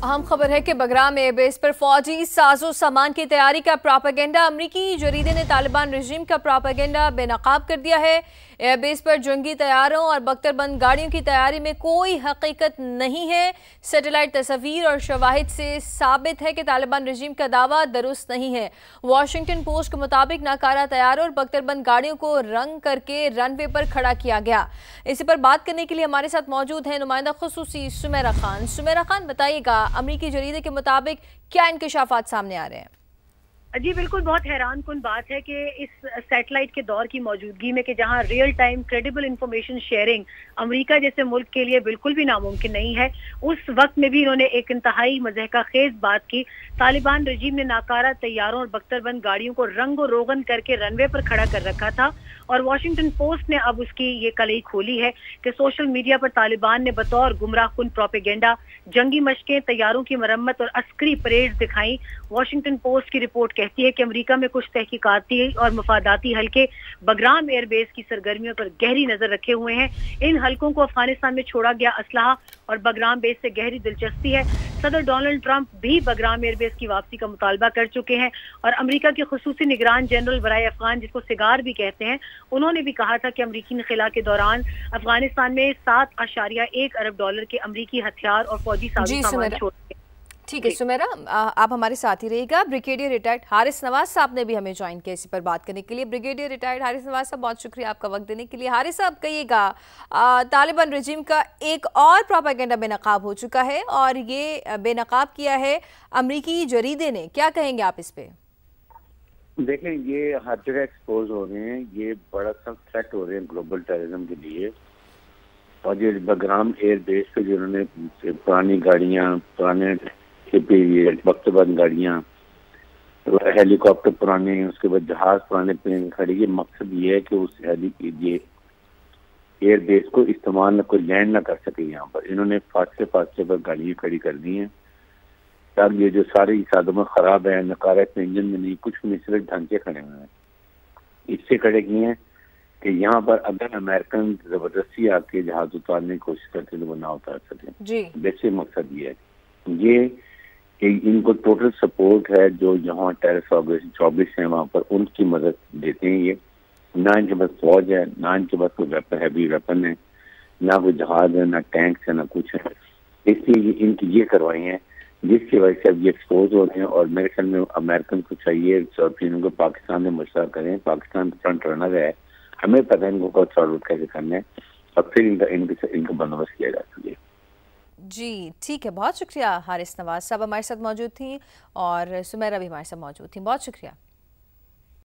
अहम खबर है कि बगराम एयरबेस पर फौजी साजो सामान की तैयारी का प्रोपेगेंडा अमरीकी जरीदे ने तालिबान रजीम का प्रोपेगेंडा बेनकाब कर दिया है। एयरबेस पर जंगी तैयारों और बख्तरबंद गाड़ियों की तैयारी में कोई हकीकत नहीं है। सैटेलाइट तस्वीर और शवाहिद से साबित है कि तालिबान रजीम का दावा दुरुस्त नहीं है। वाशिंगटन पोस्ट के मुताबिक नाकारा तैयारों और बख्तरबंद गाड़ियों को रंग करके रनवे पर खड़ा किया गया। इसी पर बात करने के लिए हमारे साथ मौजूद हैं नुमाइंदा खुसूसी सुमेरा खान। सुमेरा खान, बताइएगा अमरीकी जरीदे के मुताबिक क्या इंकशाफात सामने आ रहे हैं? जी बिल्कुल, बहुत हैरान कुन बात है कि इस सैटेलाइट के दौर की मौजूदगी में कि जहां real time credible information sharing America जैसे मुल्क के लिए बिल्कुल भी नामुमकिन नहीं है, उस वक्त में भी इन्होंने एक इंतहाई मज़हका खेज बात की। तालिबान रजीम ने नाकारा तैयारों और बख्तरबंद गाड़ियों को रंगो रोगन करके रनवे पर खड़ा कर रखा था और वाशिंगटन पोस्ट ने अब उसकी ये कलई खोली है कि सोशल मीडिया पर तालिबान ने बतौर गुमराह कुन प्रोपेगेंडा जंगी मशकें, तैयारों की मरम्मत और अस्करी परेड दिखाई। वाशिंगटन पोस्ट की रिपोर्ट कहती है कि अमेरिका में कुछ तहकीकाती और मफादाती हल्के बगराम एयरबेस की सरगर्मियों पर गहरी नजर रखे हुए हैं। इन हल्कों को अफगानिस्तान में छोड़ा गया असलहा और बगराम बेस से गहरी दिलचस्पी है। सदर डोनाल्ड ट्रंप भी बगराम एयरबेस की वापसी का मुतालबा कर चुके हैं और अमेरिका के खुसूसी निगरान जनरल बराए अफगान, जिसको सिगार भी कहते हैं, उन्होंने भी कहा था कि अमरीकी इनखिला के दौरान अफगानिस्तान में 7.1 अरब डॉलर के अमरीकी हथियार और फौजी सामान छोड़। ठीक है सुमेरा, आप हमारे साथ ही रहिएगा। ब्रिगेडियर रिटायर्ड हारिस नवाज साहब ने भी हमें ज्वाइन किया इसी पर बात करने के लिए। ब्रिगेडियर रिटायर्ड हारिस नवाज साहब, बहुत शुक्रिया आपका वक्त देने के लिए। हारिस साहब, कहिएगा, तालिबान रजीम का एक और प्रोपेगेंडा बेनकाब हो चुका है और ये बेनकाब किया है अमरीकी जरीदे ने, क्या कहेंगे आप इस पे? देखें, ये हर जगह एक्सपोज हो रहे हैं, ये बड़ा सा थ्रेट हो रहे हैं ग्लोबल टेररिज्म के लिए। और ये बगराम एयर बेस पे जिन्होंने पुरानी गाड़ियाँ, पुराने बख्तरबंद गाड़ियाँ, हेलीकॉप्टर पुराने, उसके बाद जहाज पुराने प्लेन खड़ी, ये मकसद ये है कि उस ये एयर बेस को इस्तेमाल न कोई लैंड ना कर सके यहाँ पर। इन्होंने फासले पर गाड़ियाँ खड़ी कर दी हैं। तब ये जो सारी साधन खराब है, नकारा इंजन में नहीं, कुछ नहीं, सिर्फ ढांचे खड़े हुए हैं। इससे खड़े किए हैं कि यहाँ पर अगर अमेरिकन जबरदस्ती आके जहाज उतारने की कोशिश करते तो वो ना उतार सके। बेसिक मकसद ये है। ये इनको टोटल सपोर्ट है जो यहाँ टेररिस्ट ऑर्गेनाइजेशन 24 है वहाँ पर, उनकी मदद देते हैं ये। ना इनके पास फौज है, ना इनके पास कोई वेपन, हैवी वेपन है, ना कोई जहाज है, ना टैंक्स है, ना कुछ है। इसलिए इनकी ये करवाई है जिसकी वजह से अब ये एक्सपोज हो रहे हैं। और मेरे ख्याल में अमेरिकन को चाहिए को पाकिस्तान में मशवरा करें। पाकिस्तान फ्रंट रनर है, हमें पता है इनको सॉर्ट आउट कैसे करना है और फिर इनका बंदोबस्त किया जा सके। जी ठीक है, बहुत शुक्रिया हारिस नवाज साहब हमारे साथ मौजूद थी और सुमेरा भी हमारे साथ मौजूद थी, बहुत शुक्रिया।